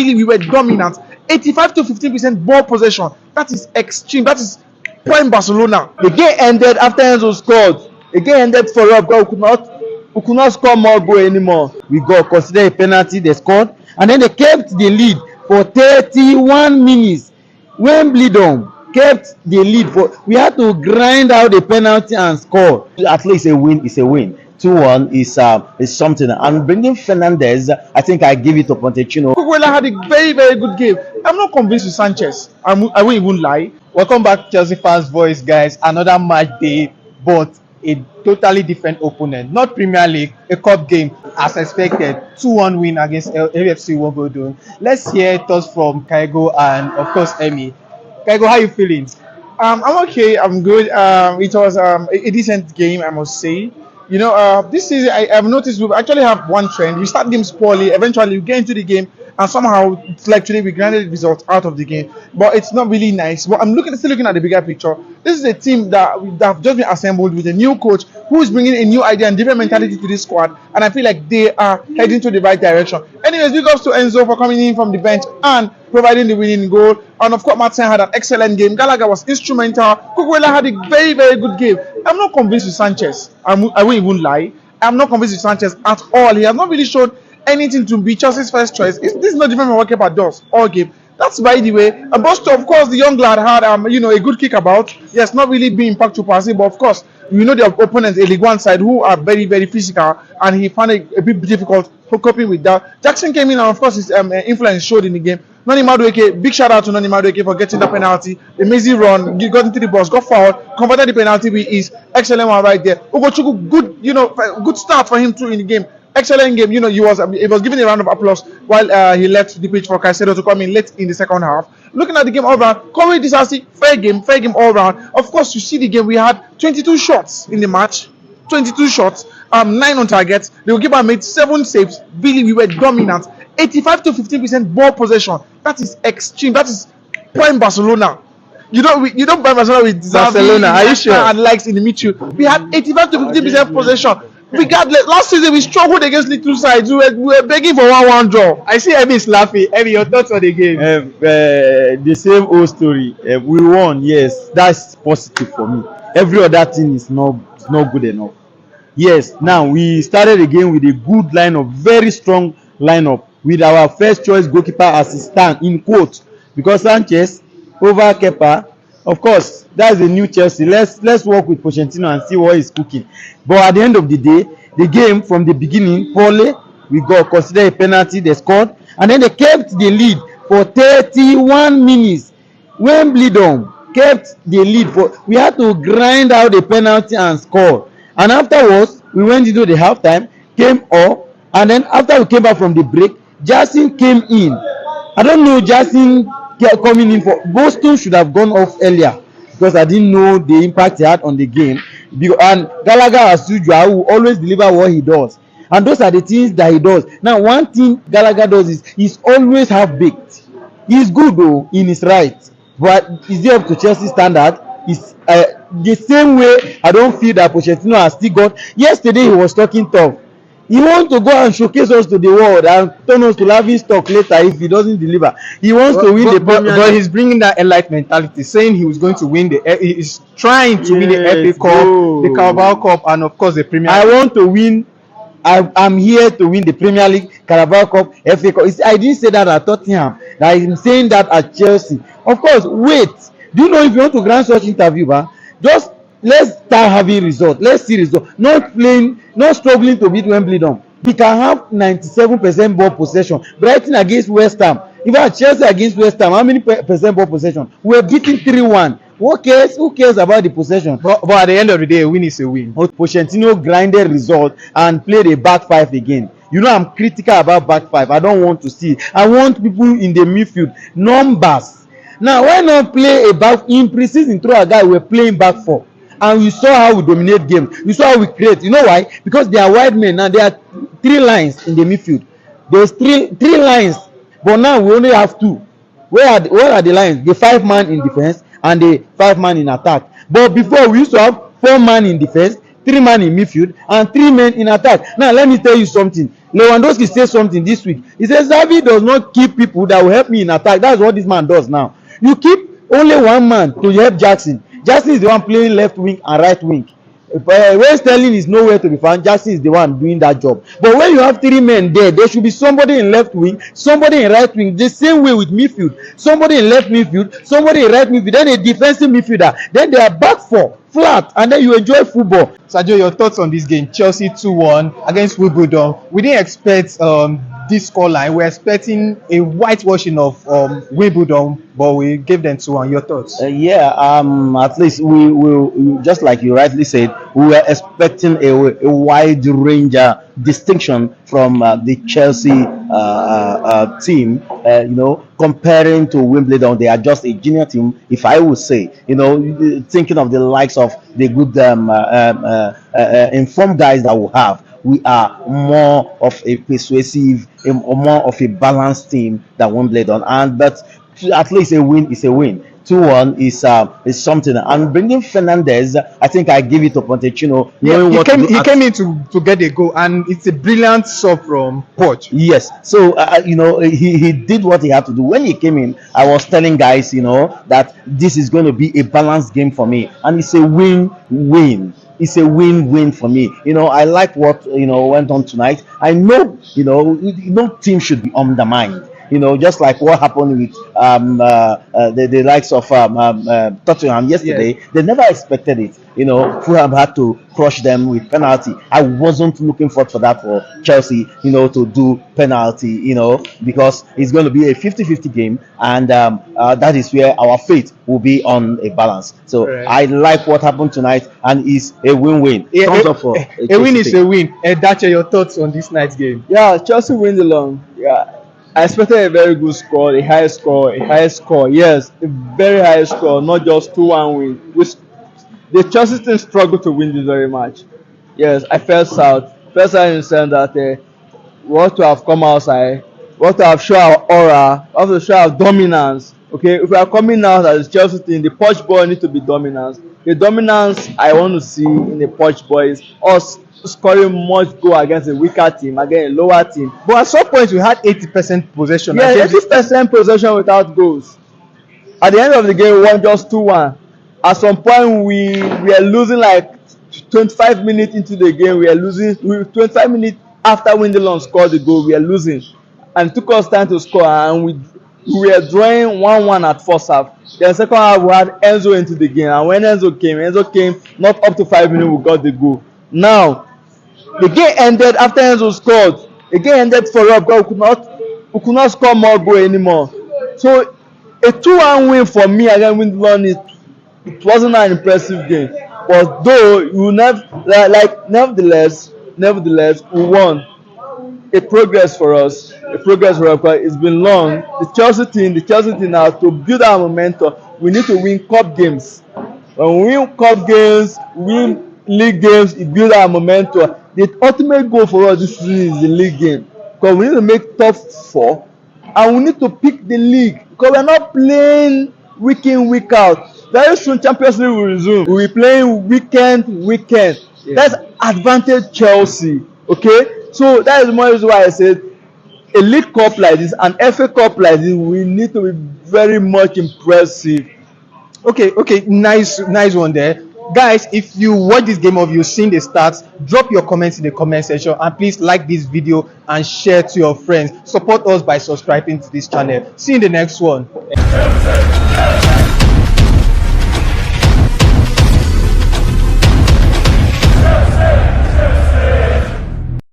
Billy, we were dominant. 85 to 15% ball possession. That is extreme. That is prime Barcelona. The game ended after Enzo scored. The game ended for us because we could not score more goal anymore. We got considered a penalty, they scored, and then they kept the lead for 31 minutes. Wimbledon kept the lead for. We had to grind out the penalty and score. At least a win is a win. 2-1 is something. And bringing Fernandez, I think I give it to Pochettino. Cucurella had a very, very good game. I'm not convinced with Sanchez. I won't even lie. Welcome back, Chelsea fans' voice, guys. Another match day, but a totally different opponent. Not Premier League, a cup game, as expected. 2-1 win against AFC Wimbledon. Let's hear thoughts from Kygo and, of course, Emmy. Kygo, how are you feeling? I'm okay. I'm good. It was a decent game, I must say. You know, this season I've noticed we actually have one trend. We start games poorly, eventually we get into the game, and somehow it's like today we grinded results out of the game. But it's not really nice. But I'm still looking at the bigger picture. This is a team that have just been assembled with a new coach who is bringing a new idea and different mentality to this squad, and I feel like they are heading to the right direction. Anyways, big ups to Enzo for coming in from the bench and providing the winning goal. And of course, Martin had an excellent game. Gallagher was instrumental. Cucurella had a very, very good game. I'm not convinced with Sanchez. I won't even lie. I'm not convinced with Sanchez at all. He has not really shown anything to be Chelsea's first choice. This is not different from what Kepa does all game. That's by the way. And Busto, of course, the young lad had a good kick about. Yes, not really being impactful per se, but of course, we know the opponents, a League One side, who are very, very physical, and he found it a bit difficult coping with that. Jackson came in, and of course, his influence showed in the game. Noni Madueke, big shout out to Noni Madueke for getting the penalty. Amazing run, got into the box, got fouled, converted the penalty with his excellent one right there. Ugochukwu, good start for him too in the game. Excellent game. He was given a round of applause while he left the pitch for Caicedo to come in late in the second half. Looking at the game all round, Corey Disasi, fair game all round. Of course, you see the game, we had 22 shots in the match. 22 shots, 9 on target. The goalkeeper made 7 saves. Billy, we were dominant. 85 to 15% ball possession. That is extreme. That is prime Barcelona. You don't buy Barcelona with Barcelona, are you sure? And likes in the midfield. We had 85 to 15% possession. Regardless, last season we struggled against little sides. We were begging for 1-1 draw. I see Emmy is laughing. Emmy, your thoughts on the game? The same old story. We won, yes. That's positive for me. Every other thing is not good enough. Yes, now we started again with a good lineup, very strong lineup, with our first choice goalkeeper as he stand in quote, because Sanchez over Kepa. Of course, that's a new Chelsea. Let's work with Pochettino and see what he's cooking. But at the end of the day, the game from the beginning, poorly, we got considered a penalty, they scored, and then they kept the lead for 31 minutes. Wimbledon kept the lead for. We had to grind out the penalty and score. And afterwards, we went into the halftime, came up, and then after we came back from the break, Jackson came in. I don't know Jackson coming in for. Boston should have gone off earlier because I didn't know the impact he had on the game. And Gallagher, as usual, will always deliver what he does. And those are the things that he does. Now, one thing Gallagher does is he's always half-baked. He's good, though, in his right. But is he up to Chelsea standard? It's the same way I don't feel that Pochettino has still got. Yesterday, he was talking tough. He wants to go and showcase us to the world and turn us to laughing stock later if he doesn't deliver. He wants to win the Premier League. But he's bringing that elite mentality, saying he was going to win he's trying to win the FA Cup, the Carabao Cup, and of course the Premier League. I want to win. I'm here to win the Premier League, Carabao Cup, FA Cup. I didn't say that at Tottenham. I'm saying that at Chelsea. Of course, wait. Do you know if you want to grant such interview, just let's start having results. Let's see results. Not struggling to beat Wimbledon. We can have 97% ball possession. Brighton against West Ham. Even Chelsea against West Ham, how many percent ball possession? We're beating 3-1. Who cares about the possession? But at the end of the day, a win is a win. Pochettino grinded result and played a back five again. You know I'm critical about back five. I don't want to see. I want people in the midfield. Numbers. Now, why not play a back in pre-season? Through a guy we're playing back four. And you saw how we dominate games. You saw how we create. You know why? Because they are wide men. Now there are 3 lines in the midfield. There's three lines. But now we only have 2. What are the lines? The 5-man in defense and the 5-man in attack. But before we used to have 4-man in defense, 3 men in midfield, and 3 men in attack. Now let me tell you something. Lewandowski said something this week. He says Xavi does not keep people that will help me in attack. That's what this man does now. You keep only one man to help Jackson. Jackson is the one playing left wing and right wing. When Sterling is nowhere to be found, Jackson is the one doing that job. But when you have three men there should be somebody in left wing, somebody in right wing. The same way with midfield. Somebody in left midfield, somebody in right midfield, then a defensive midfielder. Then they are back four, flat, and then you enjoy football. Sergio, your thoughts on this game? Chelsea 2-1 against Wimbledon. We didn't expect this scoreline. We're expecting a whitewashing of Wimbledon, but we gave them 2-1. Your thoughts? At least we just like you rightly said, we were expecting a wide range distinction from the Chelsea team. Comparing to Wimbledon, they are just a junior team, if I would say. Thinking of the likes of the good informed guys that we have, we are more of a persuasive, more of a balanced team than Wimbledon. But at least a win is a win. 2-1 is something. And bringing Fernandez, I think I give it to Pochettino. He came in to get a goal, and it's a brilliant sub from Poch. Yes. So he did what he had to do. When he came in, I was telling guys, that this is going to be a balanced game for me, and it's a win-win. It's a win-win for me. I like what went on tonight. I know no team should be undermined. Just like what happened with the likes of Tottenham yesterday. Yes. They never expected it. Fulham had to crush them with penalty. I wasn't looking forward for that for Chelsea, to do penalty, because it's going to be a 50-50 game, and that is where our fate will be on a balance. So right. I like what happened tonight, and it's a win-win. A win is a win. Edache, your thoughts on this night's game? Yeah, Chelsea win the long. Yeah. I expected a very good score, a high score. Yes, a very high score, not just 2-1 win. The Chelsea team struggled to win this very much. Yes, I felt sad. In the sense that we want to have come outside, we want to have show our aura, we want to show our dominance. Okay, if we are coming out as a Chelsea team, the Poch boy need to be dominance. The dominance I want to see in the Poch boy is us scoring much goal against a weaker team, against a lower team. But at some point we had 80% possession. Yeah, 80% possession without goals. At the end of the game, we won just 2-1. At some point we are losing like 25 minutes into the game. We are losing. 25 minutes after Wimbledon scored the goal, we are losing, and it took us time to score. And we were drawing 1-1 at first half. Then second half we had Enzo into the game, and when Enzo came not up to 5 minutes we got the goal. Now the game ended after Enzo scored. The game ended for us because we could not score more goal anymore. So a 2-1 win for me against Wimbledon, it wasn't an impressive game. But though you nevertheless we won. A progress for us. Because it's been long. The Chelsea team now, to build our momentum, we need to win cup games. When we win cup games, win league games, it builds our momentum. The ultimate goal for us this season is the league game, because we need to make top 4, and we need to pick the league, because we're not playing week in, week out. Very soon Champions League will resume. We'll be playing weekend. Yeah. That's advantage Chelsea. Okay, so that is more reason why I said a league cup like this, an FA Cup like this, we need to be very much impressive. Okay, nice one there. Guys, if you watch this game or you've seen the stats, drop your comments in the comment section, and please like this video and share to your friends. Support us by subscribing to this channel. See you in the next one.